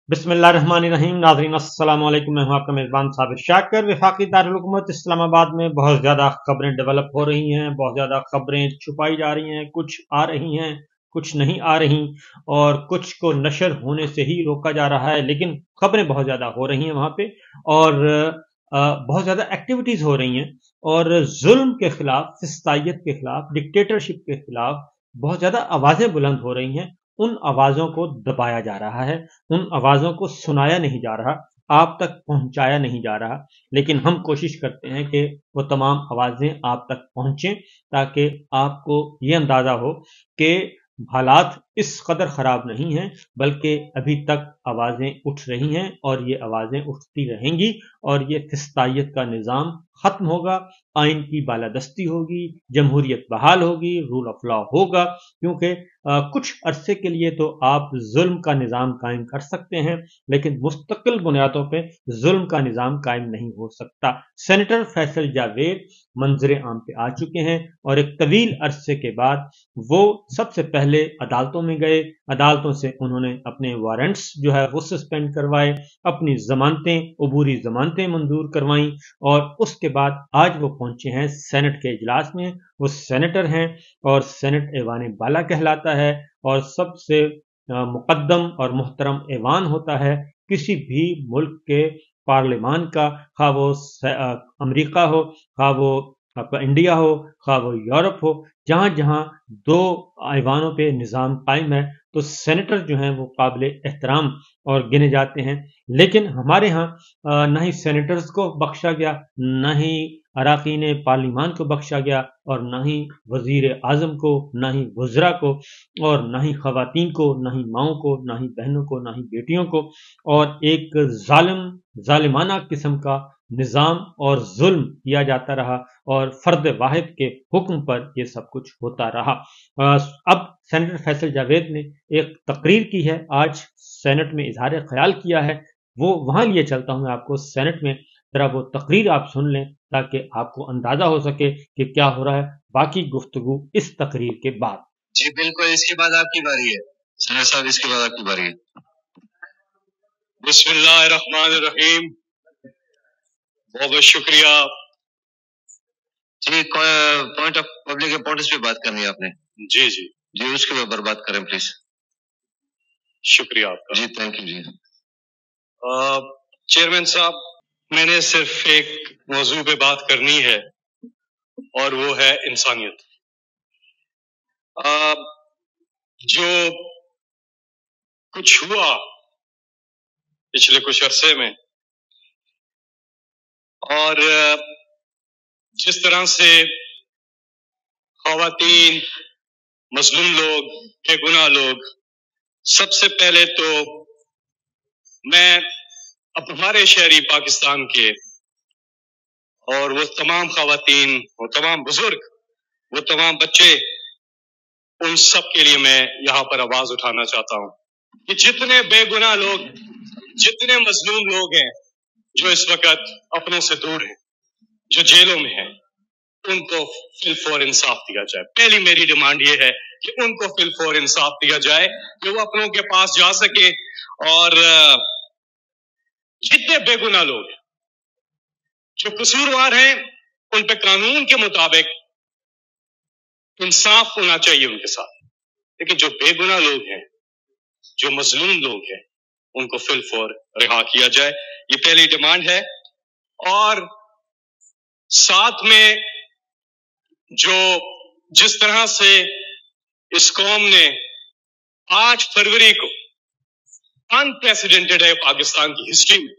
बिस्मिल्लाहिर्रहमानिर्रहीम। नाज़रीन अस्सलाम वालेकुम। मैं हूं आपका मेज़बान साबिर शाकर। वफाकी दारुल हुकूमत इस्लामाबाद में बहुत ज़्यादा खबरें डेवलप हो रही हैं, बहुत ज़्यादा खबरें छुपाई जा रही हैं, कुछ आ रही हैं, कुछ नहीं आ रही, और कुछ को नशर होने से ही रोका जा रहा है, लेकिन खबरें बहुत ज़्यादा हो रही हैं वहाँ पे, और बहुत ज़्यादा एक्टिविटीज़ हो रही हैं, और जुल्म के खिलाफ, फिस्तायत के खिलाफ, डिक्टेटरशिप के खिलाफ बहुत ज़्यादा आवाज़ें बुलंद हो रही हैं। उन आवाज़ों को दबाया जा रहा है, उन आवाज़ों को सुनाया नहीं जा रहा, आप तक पहुंचाया नहीं जा रहा, लेकिन हम कोशिश करते हैं कि वो तमाम आवाज़ें आप तक पहुंचें, ताकि आपको ये अंदाज़ा हो कि हालात इस कदर ख़राब नहीं हैं, बल्कि अभी तक आवाज़ें उठ रही हैं, और ये आवाज़ें उठती रहेंगी, और ये फिस्तायत का निज़ाम ख़त्म होगा, आइन की बालादस्ती होगी, जमहूरियत बहाल होगी, रूल ऑफ लॉ होगा। क्योंकि कुछ अरसे के लिए तो आप जुल्म का निज़ाम कायम कर सकते हैं, लेकिन मुस्तकिल बुनियादों पे जुल्म का निज़ाम कायम नहीं हो सकता। सेनेटर फैसल जावेद मंजर आम पे आ चुके हैं, और एक तवील अरसे के बाद वो सबसे पहले अदालतों में गए, अदालतों से उन्होंने अपने वारंट्स जो है वो सस्पेंड करवाए, अपनी जमानतें, अबूरी जमानतें मंजूर करवाई, और उसके बाद आज वो पहुंचे हैं सेनेट के इजलास में। वो सेनेटर हैं, और सेनेट ऐवान बाला कहलाता है, और सबसे मुकद्दम और मुहतरम ऐवान होता है किसी भी मुल्क के पार्लियामान का, खा वो अमेरिका हो, खा वो आपका इंडिया हो, खा वो यूरोप हो, जहां जहां दो ऐवानों पे निज़ाम कायम है, तो सेनेटर जो हैं वो काबिल एहतराम और गिने जाते हैं। लेकिन हमारे यहाँ न ही सेनेटर्स को बख्शा गया, न ही अराकीन पार्लिमान को बख्शा गया, और न ही वजीर आजम को, न ही वज़रा को, और न ही खवातीन को, न ही माओं को, न ही बहनों को, न ही बेटियों को, और एक जालिमाना किस्म का निज़ाम और जुल्म किया जाता रहा, और फर्द वाहिद के हुक्म पर यह सब कुछ होता रहा। अब सेनेटर फैसल जावेद ने एक तकरीर की है, आज सेनेट में इजहार ख्याल किया है, वो वहां लिए चलता हूं मैं आपको सेनेट में, जरा वो तकरीर आप सुन लें, ताकि आपको अंदाजा हो सके कि क्या हो रहा है। बाकी गुफ्तगू इस तकरीर के बाद। जी बिल्कुल, इसके बाद आपकी बारी है सर साहब, इसके बाद आपकी बारी है। बिस्मिल्लाहिर्रहमानिर्रहीम। बहुत बहुत शुक्रिया जी। पॉइंट ऑफ पब्लिक इंपॉर्टेंस पे बात करनी है आपने। जी जी जी, उसके ऊपर बात करें प्लीज। शुक्रिया आपका जी, थैंक यू जी। चेयरमैन साहब, मैंने सिर्फ एक मौजू पे बात करनी है, और वो है इंसानियत। जो कुछ हुआ पिछले कुछ अरसे में, और जिस तरह से खवातीन, मजलूम लोग, बेगुनाह लोग, सबसे पहले तो मैं अब हमारे शहरी पाकिस्तान के, और वो तमाम खवातीन, वो तमाम बुजुर्ग, वो तमाम बच्चे, उन सब के लिए मैं यहाँ पर आवाज उठाना चाहता हूँ कि जितने बेगुनाह लोग, जितने मजलूम लोग हैं जो इस वक्त अपनों से दूर हैं, जो जेलों में हैं, उनको फिल फॉर इंसाफ दिया जाए। पहली मेरी डिमांड ये है कि उनको फिल फॉर इंसाफ दिया जाए, कि वो अपनों के पास जा सके, और जितने बेगुनाह लोग जो कसूरवार हैं, उन पे कानून के मुताबिक इंसाफ होना चाहिए उनके साथ। लेकिन जो बेगुनाह लोग हैं, जो मजलूम लोग हैं, उनको फिल फॉर रिहा किया जाए, ये पहली डिमांड है। और साथ में जो जिस तरह से इस कौम ने 8 फरवरी को अनप्रेसिडेंटेड है पाकिस्तान की हिस्ट्री में,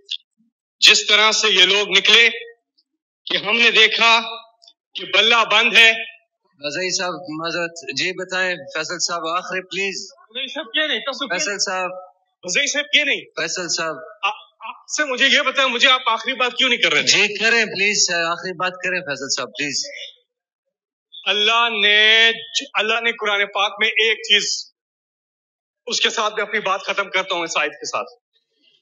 जिस तरह से ये लोग निकले कि हमने देखा कि बल्ला बंद है। रज़ाई साहब मज़रत जी बताएं। फैसल साहब आखिरी प्लीज। फैसल साहब, रज़ाई साहब क्या नहीं, फैसल साहब आपसे मुझे ये बताएं, मुझे आप आखिरी बात क्यों नहीं कर रहे थे? जी करें प्लीज, आखिरी बात करें फैसल साहब प्लीज। अल्लाह ने कुरान पाक में एक चीज, उसके साथ मैं अपनी बात खत्म करता हूँ इस आयत के साथ,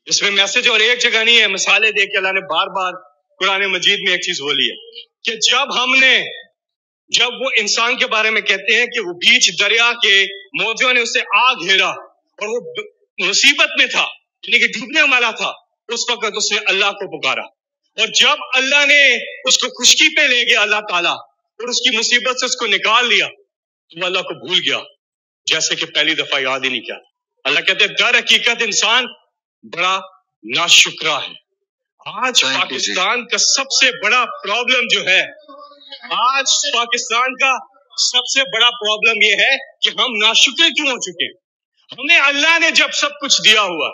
इसमें मैसेज और एक जगह नहीं है, मिसालें दे के अल्लाह ने बार बार कुरान मजीद में एक चीज बोली है कि जब वो इंसान के बारे में कहते हैं कि वो बीच दरिया के मौजों ने उसे आ घेरा और वो मुसीबत में था, यानी कि डूबने वाला था, उस वक्त उसने अल्लाह को पुकारा, और जब अल्लाह ने उसको खुशकी पे ले गया अल्लाह ताला और उसकी मुसीबत से उसको निकाल लिया, तो वो अल्लाह को भूल गया जैसे कि पहली दफा याद ही नहीं किया। अल्लाह कहते हैं दर हकीकत इंसान बड़ा नाशुक्रा है। आज पाकिस्तान का सबसे बड़ा प्रॉब्लम जो है, आज पाकिस्तान का सबसे बड़ा प्रॉब्लम ये है कि हम नाशुक्र क्यों हो चुके हैं। हमें अल्लाह ने जब सब कुछ दिया हुआ,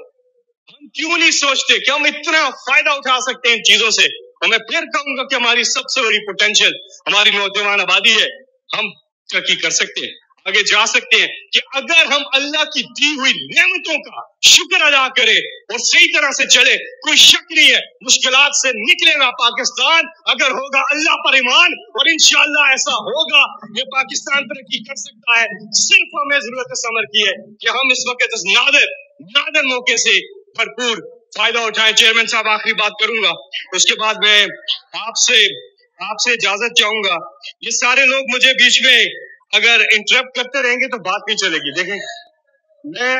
हम क्यों नहीं सोचते कि हम इतना फायदा उठा सकते हैं इन चीजों से। और मैं फिर कहूंगा कि हमारी सबसे बड़ी पोटेंशियल हमारी नौजवान आबादी है। हम तरक्की कर सकते हैं, आगे जा सकते हैं कि अगर हम अल्लाह की दी हुई नेमतों का शुक्र अदा करें और सही तरह से चले। कोई शक नहीं है, मुश्किलात से निकलेगा पाकिस्तान अगर होगा अल्लाह पर ईमान, और इंशाअल्लाह ऐसा होगा। ये पाकिस्तान तरक्की कर सकता है, सिर्फ हमें जरूरत समर की है कि हम इस वक्त इस नादर मौके से भरपूर फायदा उठाएं। चेयरमैन साहब, आखिरी बात करूंगा, उसके बाद मैं आपसे इजाजत चाहूंगा। ये सारे लोग मुझे बीच में अगर इंटरप्ट करते रहेंगे तो बात नहीं चलेगी। देखें, मैं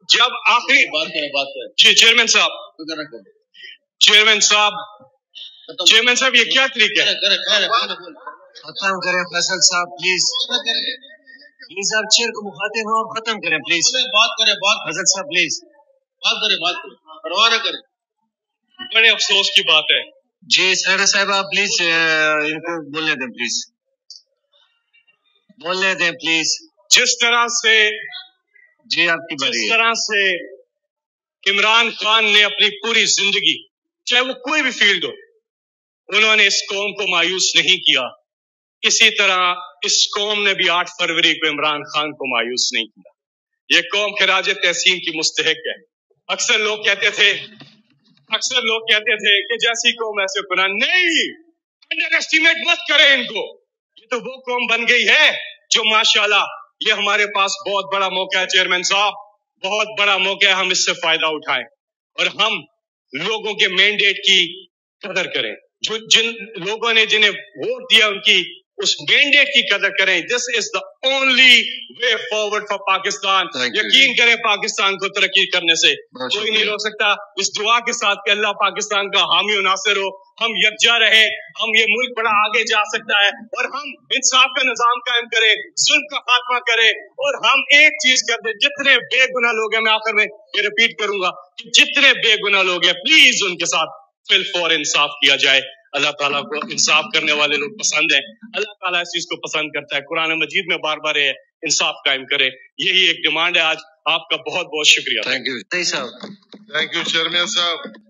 जब आखिरी बात करें जी चेयरमैन साहब, ये क्या तरीका है? खत्म करें फैसल साहब, प्लीज आप चेयर को मुखातिब हो, खत्म करें प्लीज। बात करें फैसल साहब, प्लीज बात करें, परवाह न करें। बड़े अफसोस की बात है जी सेनेटर साहब, आप प्लीज इनको बोलने दें, प्लीज। जिस तरह से जी आपकी बारी है। जिस तरह से इमरान खान ने अपनी पूरी जिंदगी, चाहे वो कोई भी फील्ड हो, उन्होंने इस कौम को मायूस नहीं किया, इसी तरह इस कौम ने भी 8 फरवरी को इमरान खान को मायूस नहीं किया। ये कौम खिराज तहसीन की मुस्तहिक है। अक्सर लोग कहते थे कि जैसी कौम ऐसे कुरान नहीं, अंडर एस्टिमेट मत करें इनको। ये तो वो कौम बन गई है जो माशाल्लाह, ये हमारे पास बहुत बड़ा मौका है चेयरमैन साहब, बहुत बड़ा मौका है, हम इससे फायदा उठाएं और हम लोगों के मैंडेट की कदर करें। जो जिन लोगों ने जिन्हें वोट दिया उनकी उस मैंडेट की कदर करें। This is the only way forward for Pakistan. यकीन करें, पाकिस्तान को तरक्की करने से कोई नहीं रोक सकता। इस दुआ के साथ कि अल्लाह पाकिस्तान का हामी और नासिर हो, हम यकजा रहे, हम ये मुल्क बड़ा आगे जा सकता है और हम इंसाफ का निजाम कायम करें, जुल्म का खात्मा करें, और हम एक चीज कर दें, जितने बेगुनाह लोग हैं, मैं आखिर में ये रिपीट करूंगा कि जितने बेगुनाह लोग हैं, प्लीज उनके साथ फिल फॉर इंसाफ किया जाए। अल्लाह ताला को इंसाफ करने वाले लोग पसंद हैं, अल्लाह ताला इस चीज को पसंद करता है। कुरान मजीद में बार बार ये इंसाफ कायम करे, यही एक डिमांड है। आज आपका बहुत बहुत शुक्रिया। थैंक यू चेयरमैन साहब।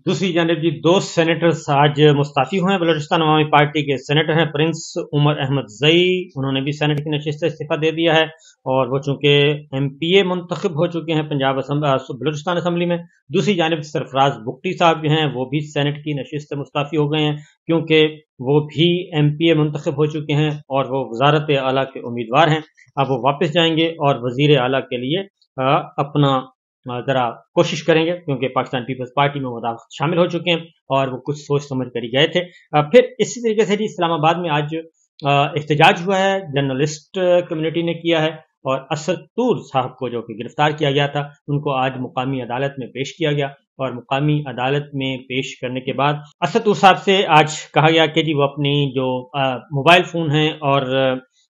दूसरी जानिब जी 2 सेनेटर्स आज मुस्ताफी हुए हैं। बलूचिस्तान अवामी पार्टी के सेनेटर हैं प्रिंस उमर अहमद जई, उन्होंने भी सेनेट की नशिस्त से इस्तीफा दे दिया है और वो चूंकि MPA मुंतखब हो चुके हैं बलूचिस्तान असम्बली में। दूसरी जानिब सरफराज बुगटी साहब जो हैं वो भी सेनेट की नशिस्त से मुस्ताफी हो गए हैं, क्योंकि वो भी MPA मुंतखब हो चुके हैं और वो वजारत आला के उम्मीदवार हैं। अब वो वापस जाएंगे और वजीर आला के लिए अपना जरा कोशिश करेंगे, क्योंकि पाकिस्तान पीपल्स पार्टी में वो शामिल हो चुके हैं और वो कुछ सोच समझ कर ही गए थे। फिर इसी तरीके से जी इस्लामाबाद में आज एहतजाज हुआ है, जर्नलिस्ट कम्युनिटी ने किया है और असद तूर साहब को जो कि गिरफ्तार किया गया था, उनको आज मुकामी अदालत में पेश किया गया और मुकामी अदालत में पेश करने के बाद असद तूर साहब से आज कहा गया कि जी वो अपनी जो मोबाइल फ़ोन है और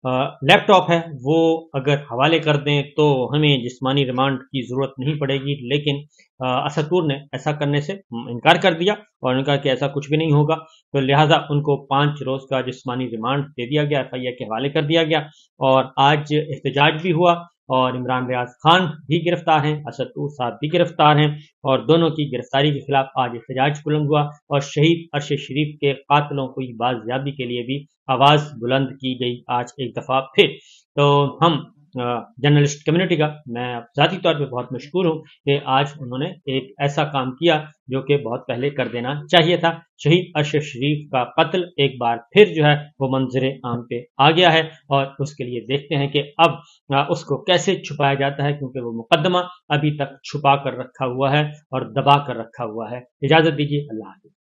लैपटॉप है वो अगर हवाले कर दें तो हमें जिस्मानी रिमांड की ज़रूरत नहीं पड़ेगी। लेकिन असद तूर ने ऐसा करने से इनकार कर दिया और उन्होंने कहा कि ऐसा कुछ भी नहीं होगा, तो लिहाजा उनको 5 रोज़ का जिस्मानी रिमांड दे दिया गया, FIA के हवाले कर दिया गया। और आज एहतजाज भी हुआ और इमरान रियाज खान भी गिरफ्तार हैं, असद तूर साहब भी गिरफ्तार हैं और दोनों की गिरफ्तारी के खिलाफ आज एहतजाज बुलंद हुआ और शहीद अरशद शरीफ के कातलों को बाजियाबी के लिए भी आवाज़ बुलंद की गई आज एक दफ़ा फिर। तो हम जर्नलिस्ट कम्युनिटी का मैं ज़ाती तौर पे बहुत मशकूर हूँ कि आज उन्होंने एक ऐसा काम किया जो कि बहुत पहले कर देना चाहिए था। शहीद अरशद शरीफ का कत्ल एक बार फिर जो है वो मंजरे आम पे आ गया है और उसके लिए देखते हैं कि अब उसको कैसे छुपाया जाता है, क्योंकि वो मुकदमा अभी तक छुपा कर रखा हुआ है और दबा कर रखा हुआ है। इजाज़त दीजिए, अल्लाह हाफ़िज़।